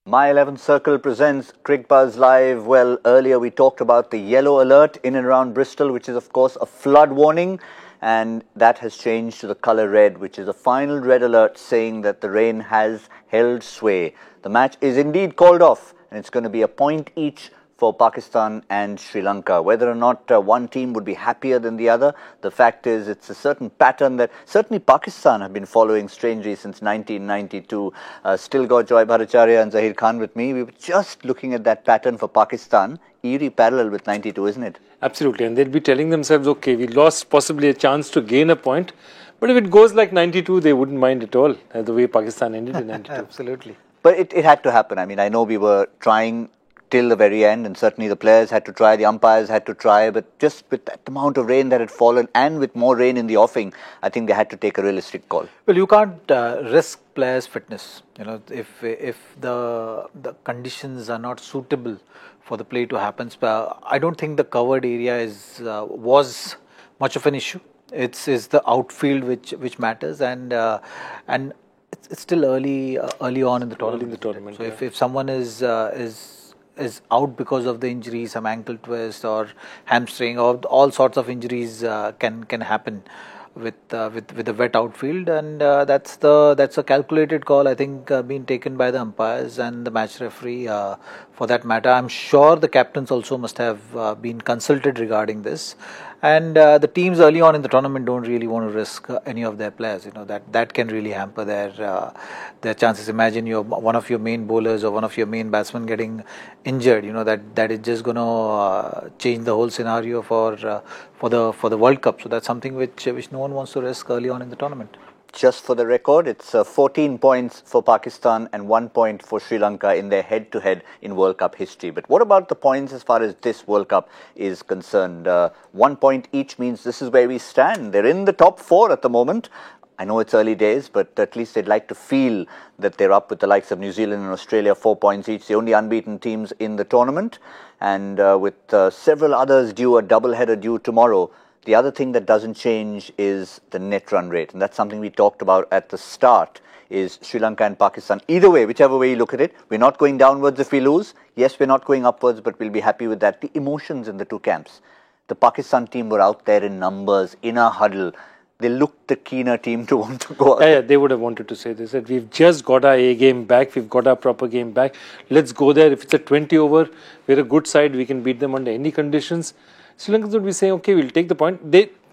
My 11 Circle presents CricBuzz Live. Well, earlier we talked about the yellow alert in and around Bristol, which is of course a flood warning, and that has changed to the colour red, which is a final red alert saying that the rain has held sway. The match is indeed called off, and it's going to be a point each for Pakistan and Sri Lanka. Whether or not one team would be happier than the other, the fact is it's a certain pattern that certainly Pakistan have been following strangely since 1992. Still got Joy Bhattacharya and Zahir Khan with me. We were just looking at that pattern for Pakistan. Eerie parallel with 92, isn't it? Absolutely, and they'd be telling themselves, okay, we lost possibly a chance to gain a point, but if it goes like 92, they wouldn't mind at all, the way Pakistan ended in 92. Absolutely. But it had to happen. I mean, I know we were trying till the very end, and certainly the players had to try, the umpires had to try, but just with that amount of rain that had fallen and with more rain in the offing, I think they had to take a realistic call. Well, you can't risk players' fitness. You know, if the conditions are not suitable for the play to happen, I don't think the covered area was much of an issue. It's the outfield which matters, and it's still early on in the tournament. So if someone is out because of the injury, some ankle twist or hamstring, or all sorts of injuries can happen with a wet outfield, and that's a calculated call, I think, being taken by the umpires and the match referee for that matter. I'm sure the captains also must have been consulted regarding this, and the teams early on in the tournament don't really want to risk any of their players. You know, that can really hamper their chances. Imagine one of your main bowlers or one of your main batsmen getting injured. You know, that is just going to change the whole scenario for the World Cup. So that's something which no one wants to risk early on in the tournament. Just for the record, it's 14 points for Pakistan and 1 point for Sri Lanka in their head-to-head in World Cup history. But what about the points as far as this World Cup is concerned? 1 point each means this is where we stand. They're in the top 4 at the moment. I know it's early days, but at least they'd like to feel that they're up with the likes of New Zealand and Australia, 4 points each, the only unbeaten teams in the tournament. And with several others due, a double-header due tomorrow, the other thing that doesn't change is the net run rate. And that's something we talked about at the start, is Sri Lanka and Pakistan. Either way, whichever way you look at it, we're not going downwards if we lose. Yes, we're not going upwards, but we'll be happy with that. The emotions in the two camps. The Pakistan team were out there in numbers, in a huddle. They looked the keener team to want to go out. Yeah, they would have wanted to say this. That we've just got our A game back. We've got our proper game back. Let's go there. If it's a 20 over, we're a good side. We can beat them under any conditions. Sri Lankans would be saying, okay, we'll take the point.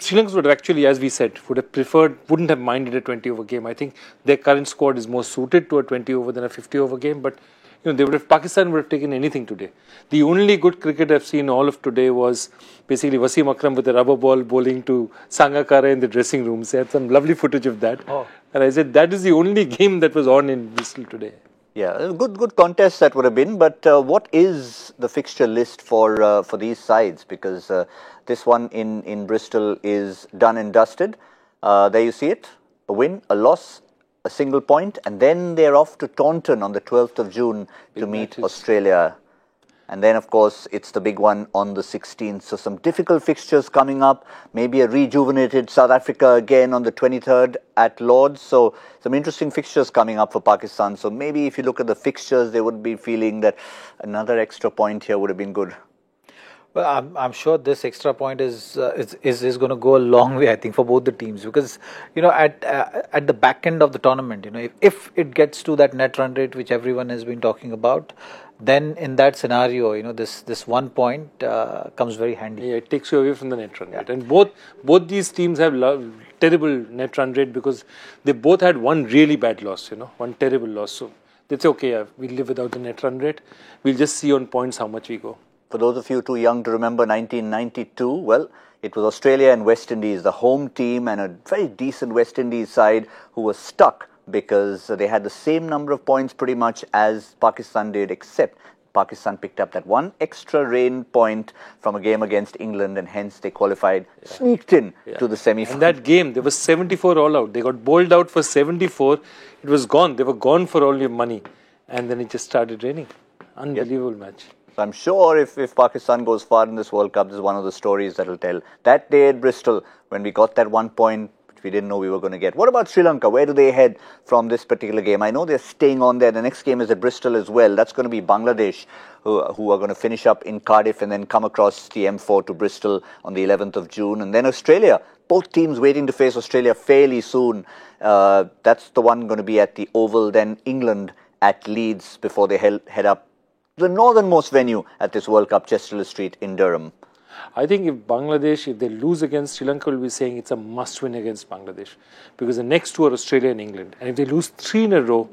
Sri Lankans would have actually, as we said, wouldn't have minded a 20 over game. I think their current squad is more suited to a 20 over than a 50 over game. But Pakistan would have taken anything today. The only good cricket I've seen all of today was basically Wasim Akram with a rubber ball bowling to Sangakkara in the dressing rooms. They had some lovely footage of that. Oh. And I said, that is the only game that was on in Bristol today. Yeah, good contest that would have been. But what is the fixture list for these sides? Because this one in Bristol is done and dusted. There you see it. A win, a loss, a single point. And then they're off to Taunton on the 12th of June to meet Australia. And then, of course, it's the big one on the 16th. So some difficult fixtures coming up. Maybe a rejuvenated South Africa again on the 23rd at Lord's. So some interesting fixtures coming up for Pakistan. So maybe if you look at the fixtures, they would be feeling that another extra point here would have been good. Well, I'm sure this extra point is going to go a long way, I think, for both the teams, because at the back end of the tournament, if it gets to that net run rate which everyone has been talking about, then in that scenario, this 1 point comes very handy. Yeah, it takes you away from the net run rate, and both these teams have terrible net run rate because they both had one really bad loss, one terrible loss. So they say, okay, we'll live without the net run rate. We'll just see on points how much we go. For those of you too young to remember 1992, well, it was Australia and West Indies, the home team, and a very decent West Indies side who was stuck because they had the same number of points pretty much as Pakistan did, except Pakistan picked up that one extra rain point from a game against England, and hence they qualified, sneaked in to the semi-final. And that game, there was 74 all out. They got bowled out for 74. It was gone. They were gone for all your money. And then it just started raining. Unbelievable match. So I'm sure if Pakistan goes far in this World Cup, this is one of the stories that will tell. That day at Bristol, when we got that 1 point, which we didn't know we were going to get. What about Sri Lanka? Where do they head from this particular game? I know they're staying on there. The next game is at Bristol as well. That's going to be Bangladesh, who are going to finish up in Cardiff and then come across the M4 to Bristol on the 11th of June. And then Australia. Both teams waiting to face Australia fairly soon. That's the one going to be at the Oval. Then England at Leeds before they head up the northernmost venue at this World Cup, Chester Street in Durham. I think if they lose against Sri Lanka, we'll be saying it's a must-win against Bangladesh, because the next two are Australia and England. And if they lose 3 in a row,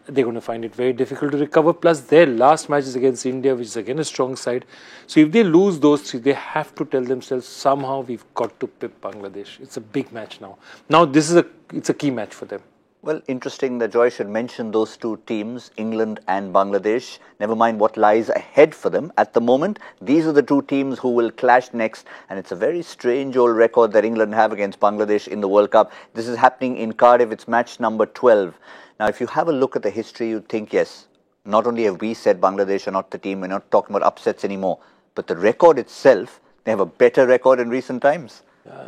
they're going to find it very difficult to recover. Plus, their last match is against India, which is again a strong side. So if they lose those 3, they have to tell themselves, somehow we've got to pip Bangladesh. It's a big match now. Now, it's a key match for them. Well, interesting that Joy should mention those two teams, England and Bangladesh. Never mind what lies ahead for them at the moment. These are the two teams who will clash next. And it's a very strange old record that England have against Bangladesh in the World Cup. This is happening in Cardiff. It's match number 12. Now, if you have a look at the history, you'd think, yes, not only have we said Bangladesh are not the team, we're not talking about upsets anymore, but the record itself, they have a better record in recent times.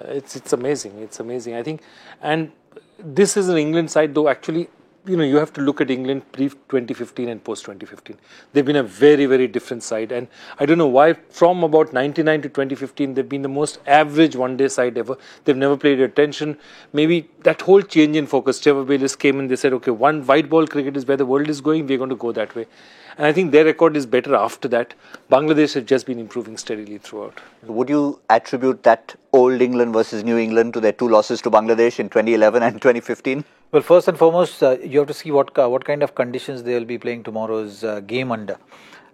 It's amazing. It's amazing. I think, and this is an England side, though, actually, you have to look at England pre-2015 and post-2015. They've been a very, very different side. And I don't know why, from about 99 to 2015, they've been the most average one-day side ever. They've never played attention. Maybe that whole change in focus, Trevor Bayliss came in, they said, okay, one white ball cricket is where the world is going, we're going to go that way. And I think their record is better after that. Bangladesh has just been improving steadily throughout. Would you attribute that old England versus New England to their 2 losses to Bangladesh in 2011 and 2015? Well, first and foremost, you have to see what kind of conditions they will be playing tomorrow's game under,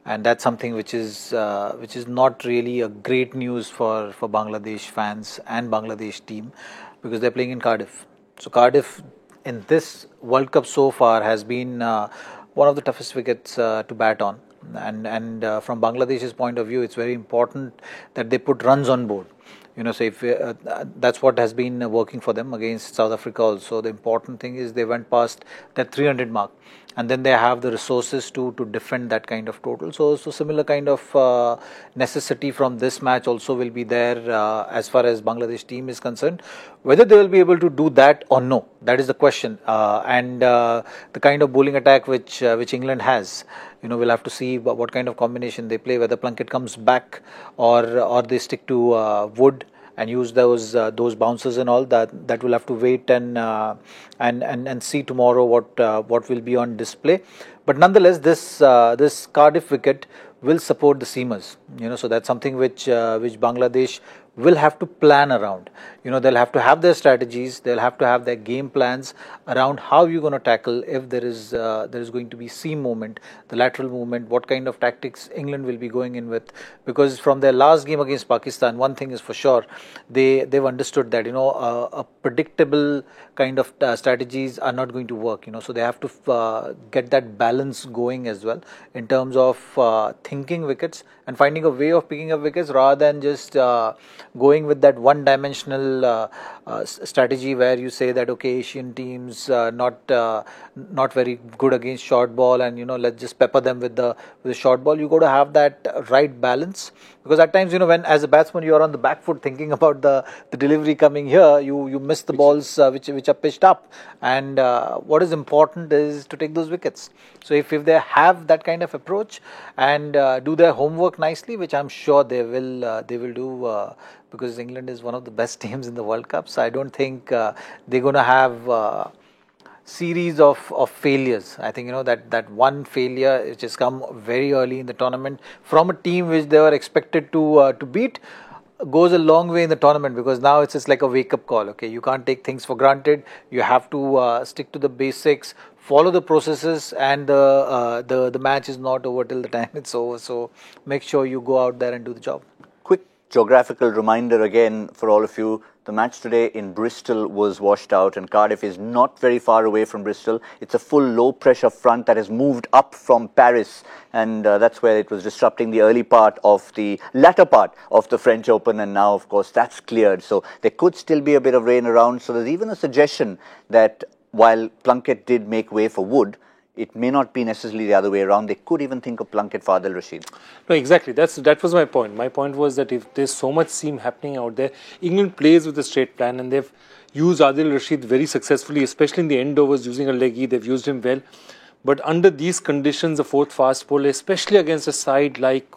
and that's something which is not really a great news for Bangladesh fans and Bangladesh team, because they're playing in Cardiff. So Cardiff in this World Cup so far has been one of the toughest wickets to bat on, and from Bangladesh's point of view, it's very important that they put runs on board. So if that's what has been working for them against South Africa also. The important thing is they went past that 300 mark, and then they have the resources to defend that kind of total. So similar kind of necessity from this match also will be there as far as Bangladesh team is concerned. Whether they will be able to do that or no, that is the question. And the kind of bowling attack which England has, we'll have to see what kind of combination they play, whether Plunkett comes back or they stick to Wood and use those bouncers and all that. We'll have to wait and see tomorrow what will be on display. But nonetheless, this Cardiff wicket will support the seamers. So that's something which Bangladesh will have to plan around. They'll have to have their strategies, they'll have to have their game plans around how you're going to tackle if there is going to be seam movement, the lateral movement, what kind of tactics England will be going in with. Because from their last game against Pakistan, one thing is for sure, they've understood that a predictable kind of strategies are not going to work. So they have to get that balance going as well in terms of thinking wickets and finding a way of picking up wickets rather than just going with that one-dimensional strategy where you say that, okay, Asian teams not very good against short ball, and let's just pepper them with the short ball. You got to have that right balance, because at times when as a batsman you are on the back foot thinking about the delivery coming here, you miss the balls which are pitched up, and what is important is to take those wickets. So if they have that kind of approach and do their homework nicely, which I'm sure they will do, because England is one of the best teams in the World Cup. So I don't think they're going to have series of failures. I think that one failure which has come very early in the tournament from a team which they were expected to beat goes a long way in the tournament, because now it's just like a wake-up call. Okay, you can't take things for granted. You have to stick to the basics, follow the processes, and the match is not over till the time it's over. So make sure you go out there and do the job. Quick geographical reminder again for all of you. The match today in Bristol was washed out, and Cardiff is not very far away from Bristol. It's a full low-pressure front that has moved up from Paris, and that's where it was disrupting the latter part of the French Open, and now, of course, that's cleared. So there could still be a bit of rain around. So there's even a suggestion that while Plunkett did make way for Wood, it may not be necessarily the other way around. They could even think of Plunkett for Adil Rashid. No, exactly. That was my point. My point was that if there's so much seam happening out there, England plays with a straight plan, and they've used Adil Rashid very successfully, especially in the end overs using a leggy. They've used him well. But under these conditions, a fourth fast bowler, especially against a side like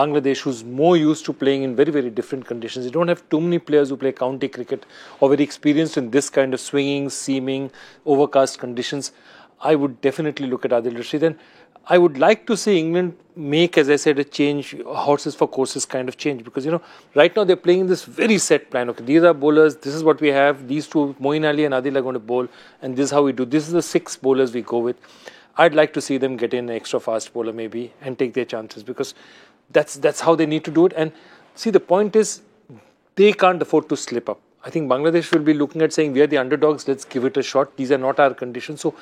Bangladesh, who's more used to playing in very, very different conditions. You don't have too many players who play county cricket or very experienced in this kind of swinging, seaming, overcast conditions. I would definitely look at Adil Rashid, and I would like to see England make, as I said, a change, horses for courses kind of change, because right now they're playing this very set plan. Okay, these are bowlers, this is what we have, these two, Moeen Ali and Adil, are going to bowl, and this is how we do. This is the 6 bowlers we go with. I'd like to see them get in an extra fast bowler maybe and take their chances, because that's how they need to do it. And see, the point is, they can't afford to slip up. I think Bangladesh will be looking at saying, we are the underdogs, let's give it a shot. These are not our conditions. So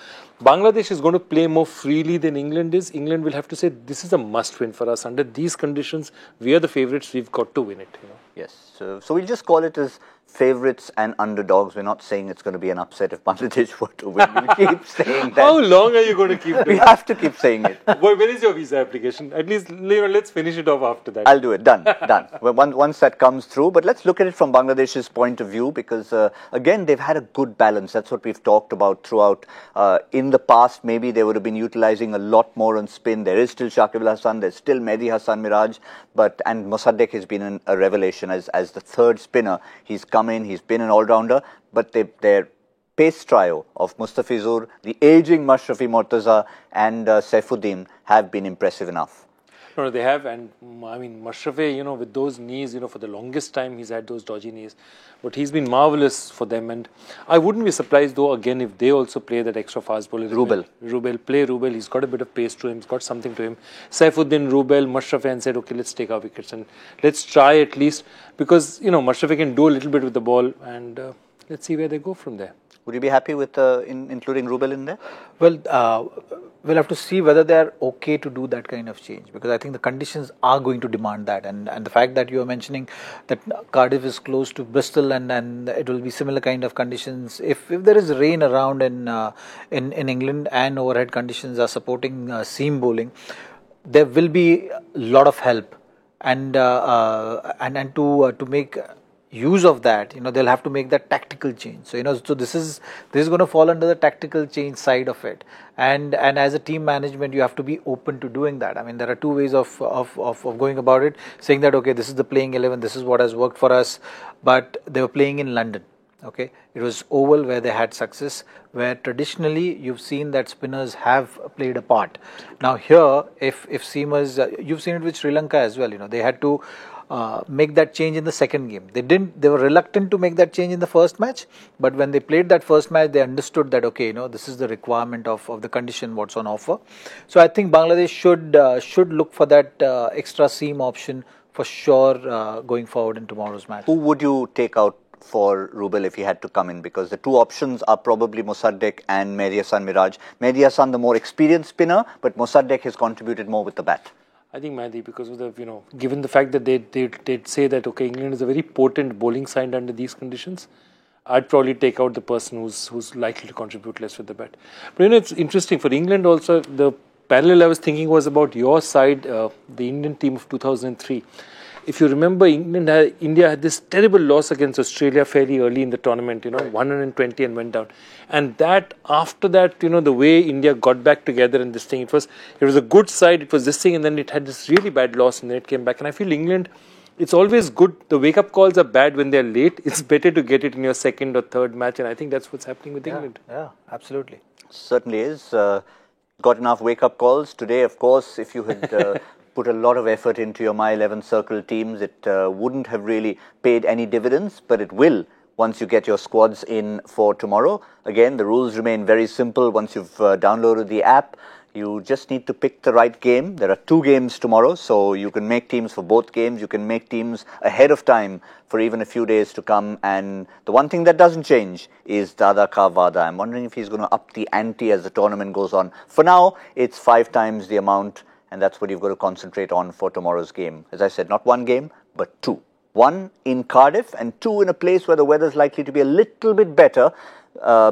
Bangladesh is going to play more freely than England is. England will have to say, this is a must win for us. Under these conditions, we are the favourites, we've got to win it. Yes, so we'll just call it as favourites and underdogs. We're not saying it's going to be an upset if Bangladesh were to win. We'll keep saying that. How long are you going to keep doing it? We have to keep saying it. When is your visa application? At least let's finish it off after that. I'll do it. Done. Once that comes through. But let's look at it from Bangladesh's point of view, because again, they've had a good balance. That's what we've talked about throughout. In the past, maybe they would have been utilising a lot more on spin. There is still Shakib Al Hasan, there's still Mehdi Hasan Miraj, and Mosaddeq has been a revelation as the third spinner. He's come in, he's been an all-rounder, but their pace trio of Mustafizur, the aging Mashrafi Mortaza and Saifuddin have been impressive enough. No, they have, and I mean, Mashrafi, with those knees, for the longest time he's had those dodgy knees, but he's been marvellous for them, and I wouldn't be surprised though, again, if they also play that extra fast bowler. Rubel, he's got a bit of pace to him, he's got something to him. Saifuddin, Rubel, Mashrafi, and said, okay, let's take our wickets and let's try at least, because, Mashrafi can do a little bit with the ball, and let's see where they go from there. Would you be happy with including Rubel in there? Well, we'll have to see whether they are okay to do that kind of change, because I think the conditions are going to demand that, and the fact that you are mentioning that Cardiff is close to Bristol and it will be similar kind of conditions. If there is rain around in England and overhead conditions are supporting seam bowling, there will be a lot of help, and to make use of that, they'll have to make that tactical change. So this is going to fall under the tactical change side of it, and as a team management, you have to be open to doing that. I mean, there are two ways of going about it, saying that, okay, this is the playing 11, this is what has worked for us, but they were playing in London. Okay, it was Oval where they had success, where traditionally you've seen that spinners have played a part. Now here, if seamers, you've seen it with Sri Lanka as well. They had to make that change in the second game. They were reluctant to make that change in the first match, but when they played that first match, they understood that, okay, this is the requirement of the condition, what's on offer. So I think Bangladesh should look for that extra seam option for sure going forward in tomorrow's match. Who would you take out for Rubel if he had to come in? Because the two options are probably Mosaddeq and Mehdi Hasan Miraj. Mehdi Hasan, the more experienced spinner, but Mosaddeq has contributed more with the bat. I think Mehdi, because of the, given the fact that they'd say that, okay, England is a very potent bowling side under these conditions, I'd probably take out the person who's likely to contribute less with the bat. But it's interesting for England also. The parallel I was thinking was about your side, the Indian team of 2003. If you remember, India had this terrible loss against Australia fairly early in the tournament, 120 and went down. And after that, the way India got back together in this thing, it was a good side, it was this thing, and then it had this really bad loss, and then it came back. And I feel England, it's always good. The wake-up calls are bad when they're late. It's better to get it in your second or third match, and I think that's what's happening with England. Yeah, absolutely. Certainly is. Got enough wake-up calls today, of course. If you had put a lot of effort into your My 11 Circle teams, it wouldn't have really paid any dividends, but it will once you get your squads in for tomorrow. Again, the rules remain very simple. Once you've downloaded the app, you just need to pick the right game. There are 2 games tomorrow, so you can make teams for both games. You can make teams ahead of time for even a few days to come. And the one thing that doesn't change is Dada Ka Vada. I'm wondering if he's going to up the ante as the tournament goes on. For now, it's 5 times the amount, and that's what you've got to concentrate on for tomorrow's game. As I said, not 1 game, but 2. 1 in Cardiff and 2 in a place where the weather's likely to be a little bit better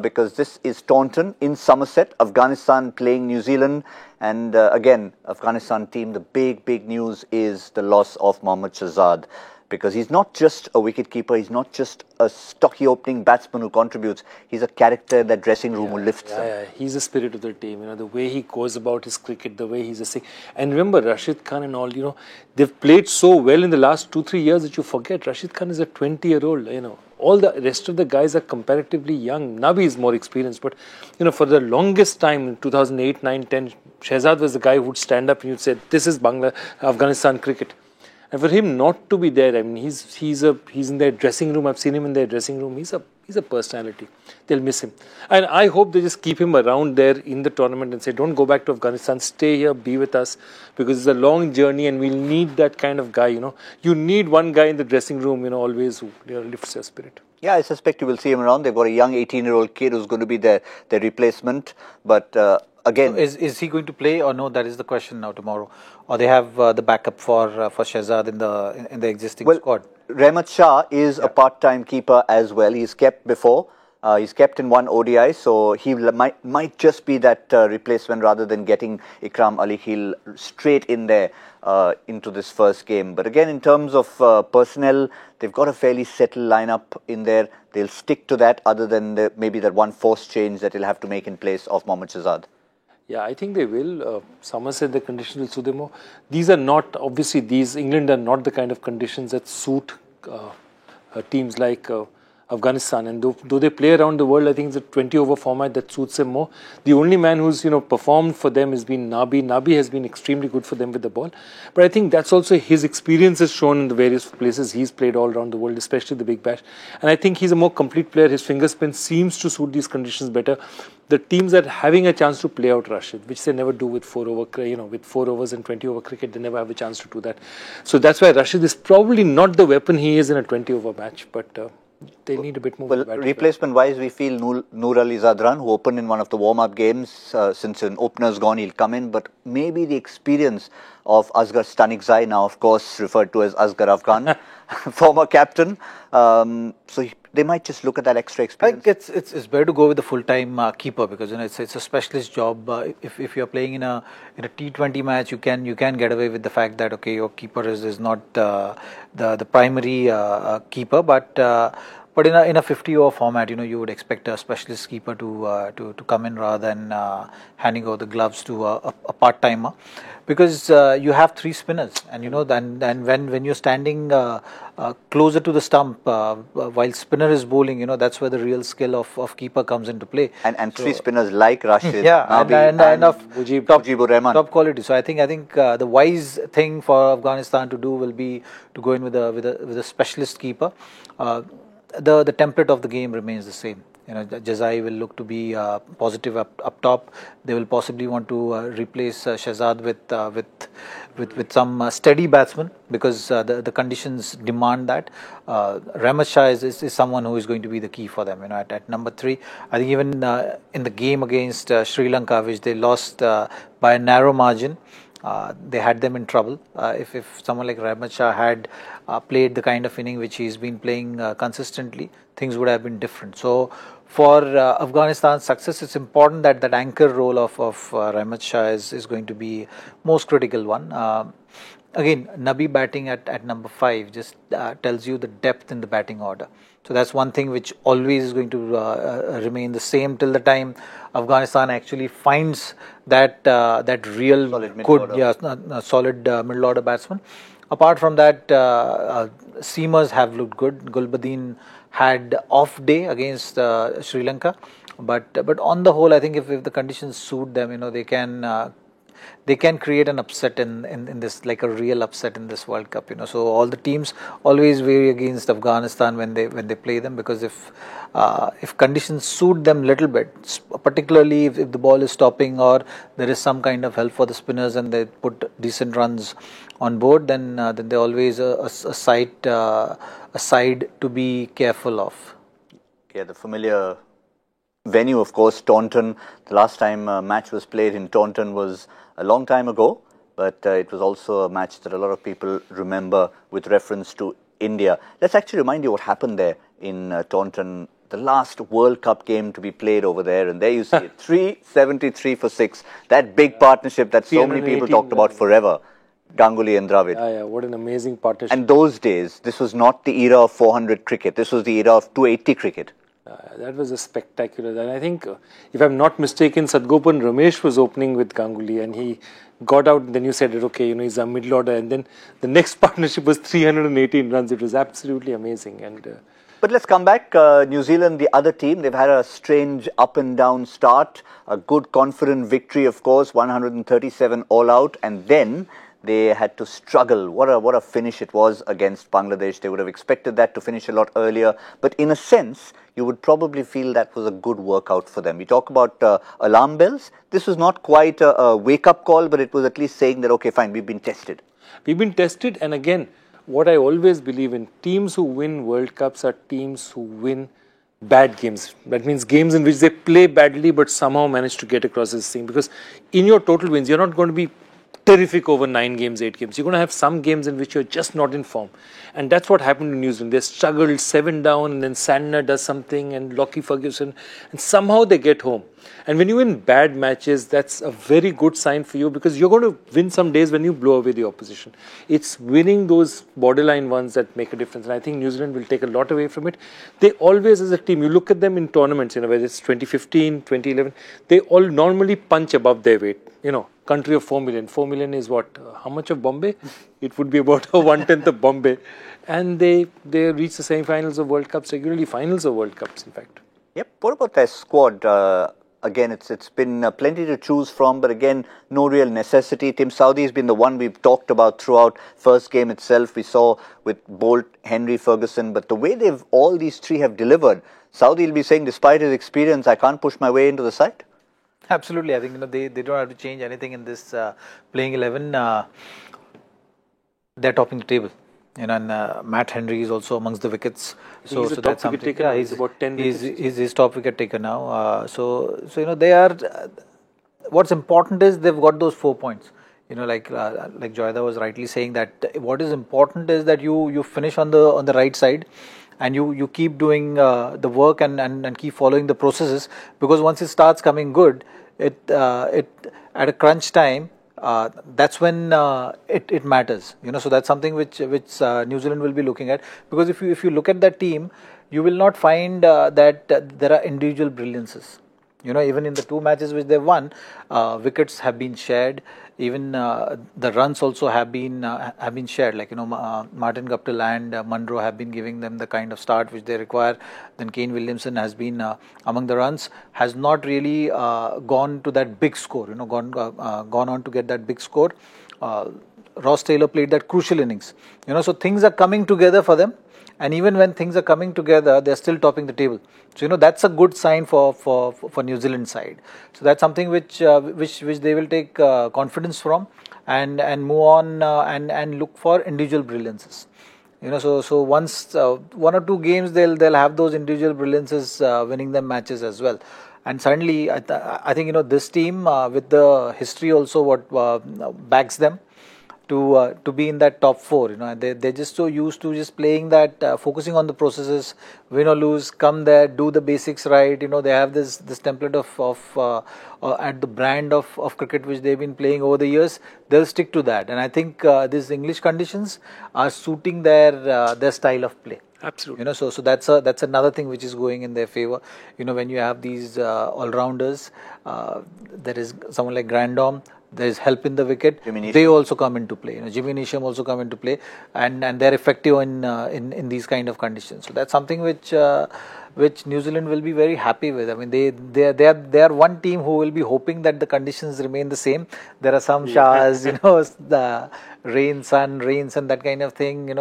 because this is Taunton in Somerset, Afghanistan playing New Zealand. And again, Afghanistan team, the big news is the loss of Mohammad Shahzad. Because he's not just a wicketkeeper, he's not just a stocky opening batsman who contributes. He's a character in that dressing room who lifts them. Yeah, he's the spirit of the team. You know, the way he goes about his cricket, the way he's a sick. And remember, Rashid Khan and all, you know, they've played so well in the last 2-3 years that you forget. Rashid Khan is a 20-year-old, you know. All the rest of the guys are comparatively young. Nabi is more experienced, but, you know, for the longest time, in 2008, 9, 10, Shahzad was the guy who would stand up and you'd say, this is Afghanistan cricket. And for him not to be there, I mean, he's in their dressing room. I've seen him in their dressing room. He's a personality. They'll miss him, and I hope they just keep him around there in the tournament and say, don't go back to Afghanistan. Stay here, be with us, because it's a long journey, and we'll need that kind of guy. You know, you need one guy in the dressing room. You know, always who lifts your spirit. Yeah, I suspect you will see him around. They've got a young 18-year-old kid who's going to be their replacement, but. Again, so is he going to play or no? That is the question now tomorrow. Or they have the backup for Shahzad in the existing squad. Rahmat Shah is a part-time keeper as well. He's kept before. He's kept in one ODI, so he might just be that replacement rather than getting Ikram Ali Khil straight in there into this first game. But again, in terms of personnel, they've got a fairly settled lineup in there. They'll stick to that, other than maybe that one forced change that they'll have to make in place of Mohammad Shahzad. Yeah, I think they will. Somerset, the conditions will suit them more. These are not, obviously, England are not the kind of conditions that suit teams like Afghanistan. And though they play around the world, I think it's a 20-over format that suits them more. The only man who's, performed for them has been Nabi. Nabi has been extremely good for them with the ball. But I think that's also his experience is shown in the various places he's played all around the world, especially the Big Bash. And I think he's a more complete player. His finger spin seems to suit these conditions better. The teams are having a chance to play out Rashid, which they never do with 4 overs and 20-over cricket. They never have a chance to do that. So that's why Rashid is probably not the weapon he is in a 20-over match. But they need a bit more. Well, replacement-wise, we feel Noor Ali Zadran, who opened in one of the warm-up games. Since an opener's gone, he'll come in. But maybe the experience of Asghar Stanikzai, now of course referred to as Asghar Afghan, former captain. So they might just look at that extra experience. I think it's better to go with the full-time keeper, because it's a specialist job. If you're playing in a T20 match, you can get away with the fact that your keeper is not the primary keeper, but in a 50-over format, you would expect a specialist keeper to come in rather than handing over the gloves to a part-timer, because you have 3 spinners, and when you're standing closer to the stump while spinner is bowling, that's where the real skill of keeper comes into play. And 3 spinners like Rashid, Nabi, and of Mujibur Rahman, top quality. So I think the wise thing for Afghanistan to do will be to go in with a specialist keeper. The template of the game remains the same. Jazai will look to be positive up top. They will possibly want to replace Shahzad with some steady batsman, because the conditions demand that. Rahmat Shah is someone who is going to be the key for them. At number 3, I think even in the game against Sri Lanka, which they lost by a narrow margin, they had them in trouble. If someone like Rahmat Shah had played the kind of inning which he's been playing consistently, things would have been different. So for Afghanistan's success, it's important that that anchor role of Rahmat Shah is going to be most critical one. Again, Nabi batting at number 5 just tells you the depth in the batting order. So that's one thing which always is going to remain the same till the time Afghanistan actually finds that real solid middle order batsman. Apart from that, seamers have looked good. Gulbadin had off day against Sri Lanka, but on the whole, I think if the conditions suit them, they can create an upset in this, like a real upset in this World Cup. So all the teams always vary against Afghanistan when they play them, because if conditions suit them little bit, particularly if the ball is stopping or there is some kind of help for the spinners and they put decent runs on board, then they're always a side to be careful of. Yeah, the familiar venue, of course, Taunton. The last time a match was played in Taunton was a long time ago, but it was also a match that a lot of people remember with reference to India. Let's actually remind you what happened there in Taunton the last World Cup game to be played over there, and there you see it, 373 for 6. That big partnership that so many people talked about forever, Ganguly and Dravid. Yeah, what an amazing partnership. And those days, this was not the era of 400 cricket. This was the era of 280 cricket. That was a spectacular. And I think, if I'm not mistaken, Sadgopan Ramesh was opening with Ganguly, and he got out. And then you said, okay, he's a middle order. And then the next partnership was 318 runs. It was absolutely amazing. And but let's come back. New Zealand, the other team, they've had a strange up and down start. A good, confident victory, of course, 137 all out, and then they had to struggle. What a finish it was against Bangladesh. They would have expected that to finish a lot earlier. But in a sense, you would probably feel that was a good workout for them. We talk about alarm bells. This was not quite a wake-up call, but it was at least saying that, okay, fine, we've been tested. We've been tested, and again, what I always believe in, teams who win World Cups are teams who win bad games. That means games in which they play badly but somehow manage to get across this thing. Because in your total wins, you're not going to be terrific over 9 games, 8 games. You're going to have some games in which you're just not in form. And that's what happened to New Zealand. They struggled 7 down, and then Sandner does something, and Lockie Ferguson, and somehow they get home. And when you win bad matches, that's a very good sign for you, because you're going to win some days when you blow away the opposition. It's winning those borderline ones that make a difference. And I think New Zealand will take a lot away from it. They always, as a team, you look at them in tournaments, whether it's 2015, 2011, they all normally punch above their weight. Country of 4 million. 4 million is what? How much of Bombay? It would be about 1/10 of Bombay. And they reach the semi-finals of World Cups regularly, finals of World Cups, in fact. Yep. What about their squad? Again, it's been plenty to choose from, but again, no real necessity. Tim Southee has been the one we've talked about throughout. First game itself, we saw with Bolt, Henry, Ferguson, but the way all these three have delivered, Southee will be saying, despite his experience, I can't push my way into the side. Absolutely. I think they don't have to change anything in this playing 11. They're topping the table. And Matt Henry is also amongst the wickets. So that's something. Yeah, he's about 10 wickets. He's his top wicket taker now. So they are. What's important is they've got those 4 points. Like Joyda was rightly saying, that what is important is that you finish on the right side, and you keep doing the work and keep following the processes, because once it starts coming good, it at a crunch time, that's when it matters. So that's something which New Zealand will be looking at, because if you look at that team, you will not find that there are individual brilliances. Even in the 2 matches which they've won, wickets have been shared. Even the runs also have been shared. Like Martin Guptill and Munro have been giving them the kind of start which they require. Then Kane Williamson has been among the runs, has not really gone to that big score. Gone on to get that big score. Ross Taylor played that crucial innings. So things are coming together for them. And even when things are coming together, they're still topping the table. So that's a good sign for New Zealand side. So that's something which they will take confidence from, and move on and look for individual brilliances. So once 1 or 2 games they'll have those individual brilliances winning them matches as well. And suddenly I think this team with the history also what backs them to be in that top 4. They're just so used to just playing that, focusing on the processes, win or lose, come there, do the basics right. They have this template of at the brand of cricket which they've been playing over the years. They'll stick to that, and I think these English conditions are suiting their style of play. Absolutely. So that's another thing which is going in their favor. When you have these all-rounders, there is someone like Grandom. There is help in the wicket. They also come into play. Jimmy Neesham also come into play, and they're effective in these kind of conditions. So that's something which New Zealand will be very happy with. I mean, they are one team who will be hoping that the conditions remain the same. There are some showers, the rain, sun, that kind of thing.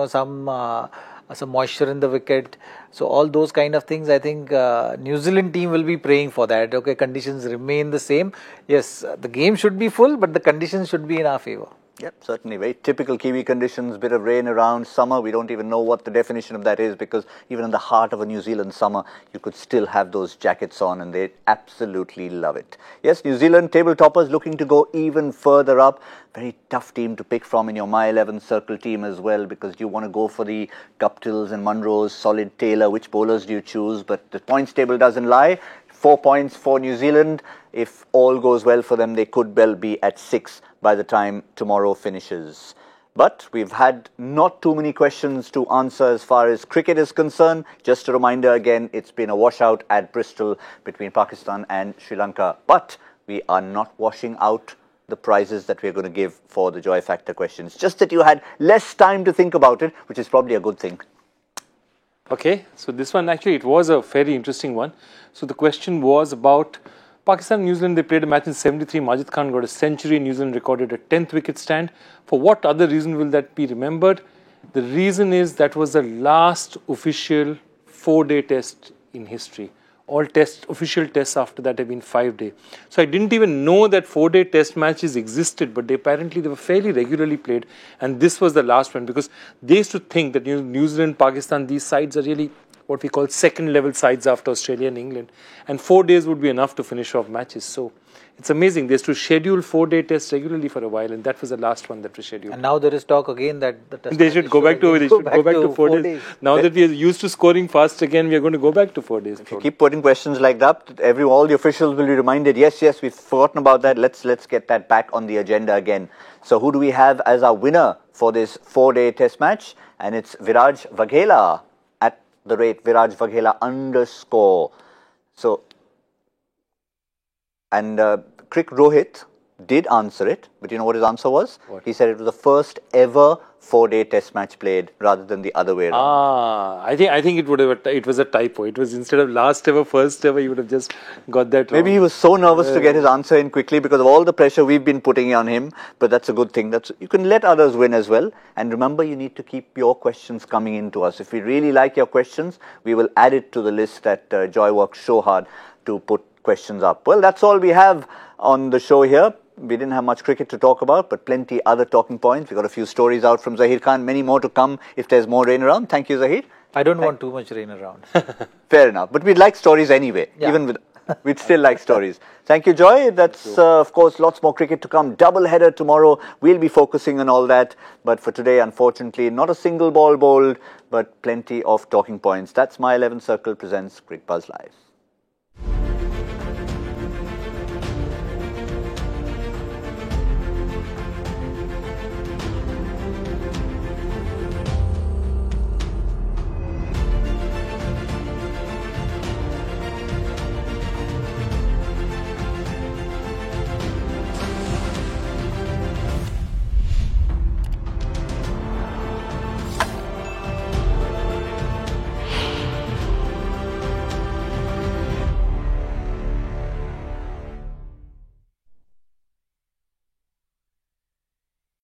Some moisture in the wicket. So all those kind of things, I think New Zealand team will be praying for that. Okay, conditions remain the same. Yes, the game should be full, but the conditions should be in our favor. Yep, certainly. Very typical Kiwi conditions, bit of rain around, summer. We don't even know what the definition of that is, because even in the heart of a New Zealand summer, you could still have those jackets on, and they absolutely love it. Yes, New Zealand table toppers looking to go even further up. Very tough team to pick from in your My 11 Circle team as well, because you want to go for the Guptills and Munros, Solid Taylor. Which bowlers do you choose? But the points table doesn't lie. 4 points for New Zealand. If all goes well for them, they could well be at 6 by the time tomorrow finishes. But we've had not too many questions to answer as far as cricket is concerned. Just a reminder again, it's been a washout at Bristol between Pakistan and Sri Lanka. But we are not washing out the prizes that we're going to give for the Joy Factor questions. Just that you had less time to think about it, which is probably a good thing. Okay, so this one actually, it was a very interesting one. So the question was about Pakistan and New Zealand. They played a match in 73. Majid Khan got a century. New Zealand recorded a 10th wicket stand. For what other reason will that be remembered? The reason is that was the last official 4-day test in history. All official tests after that have been 5-day. So I didn't even know that 4-day test matches existed, but apparently they were fairly regularly played. And this was the last one, because they used to think that New Zealand, Pakistan, these sides are really what we call second-level sides after Australia and England. And 4 days would be enough to finish off matches. So it's amazing. They used to schedule 4-day tests regularly for a while, and that was the last one that was scheduled. And now there is talk again that the test they should go back to 4 days. Now that we are used to scoring fast again, we are going to go back to 4 days. If you keep putting questions like that, all the officials will be reminded, yes, we've forgotten about that. Let's get that back on the agenda again. So who do we have as our winner for this 4-day test match? And it's Viraj Vaghela at the rate Viraj Vaghela _. So, and Crick Rohit did answer it, but you know what his answer was? What? He said it was the first ever 4-day test match played, rather than the other way around. I think it was a typo. It was, instead of last ever, first ever, you would have just got that wrong. Maybe he was so nervous to get his answer in quickly because of all the pressure we've been putting on him, but that's a good thing. You can let others win as well. And remember, you need to keep your questions coming in to us. If we really like your questions, we will add it to the list that Joy works so hard to put questions up. Well, that's all we have on the show here. We didn't have much cricket to talk about, but plenty other talking points. We got a few stories out from Zahir Khan, many more to come if there's more rain around. Thank you, Zahir. I don't want too much rain around. Fair enough. But we'd like stories anyway. Yeah. Even with, we'd still like stories. Thank you, Joy. That's, of course, lots more cricket to come. Double header tomorrow. We'll be focusing on all that. But for today, unfortunately, not a single ball bowled, but plenty of talking points. That's My 11 Circle presents Cricket Buzz Live.